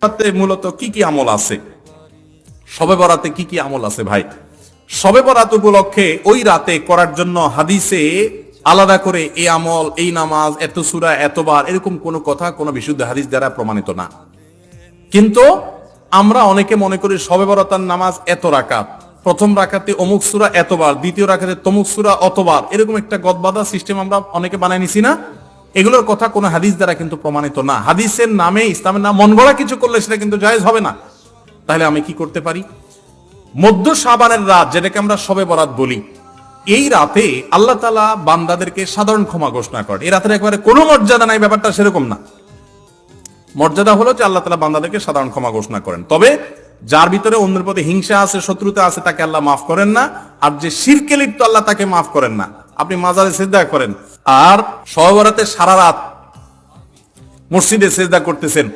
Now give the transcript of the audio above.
তাতে মূলত কি কি আমল আছে, শবে বরাতে কি কি আমল আছে ভাই? শবে বরাত উপলক্ষে ওই রাতে করার জন্য হাদিসে আলাদা করে এই আমল, এই নামাজ, এত সূরা, এতবার, এরকম কোনো কথা কোনো বিশুদ্ধ হাদিস দ্বারা প্রমাণিত না। কিন্তু আমরা অনেকে মনে করি শবে বরাতের নামাজ এত রাকাত, প্রথম রাকাতে অমুক সূরা এতবার, দ্বিতীয় রাকাতে তমুক সূরা অতবার, এরকম একটা গদবাদা সিস্টেম আমরা অনেকে বানাই নিছি না? এগুলোর কথা কোনো হাদিস দ্বারা কিন্তু প্রমাণিত না। হাদিসের নামে, ইসলামের নাম মন গড়া কিছু করলে সেটা কিন্তু জায়েজ হবে না। তাহলে আমি কি করতে পারি? মধ্য শাবানের রাত, যেটাকে আমরা শবে বরাত বলি, এই রাতে আল্লাহ তাআলা বান্দাদেরকে সাধারণ ক্ষমা ঘোষণা করেন। এই রাতের একেবারে কোনো মর্যাদা নাই, ব্যাপারটা সেরকম না। মর্যাদা হলো যে আল্লাহ তাআলা বান্দাদেরকে সাধারণ ক্ষমা ঘোষণা করেন। তবে যার ভিতরে অন্যের প্রতি হিংসা আছে, শত্রুতা আছে, তাকে আল্লাহ মাফ করেন না। আর যে শিরকে লিপ্ত, আল্লাহ তাকে মাফ করেন না। আপনি মাজারে সিজদা করেন আর শবে বরাতে সারা রাত মসজিদে সিজদা করতেছেন,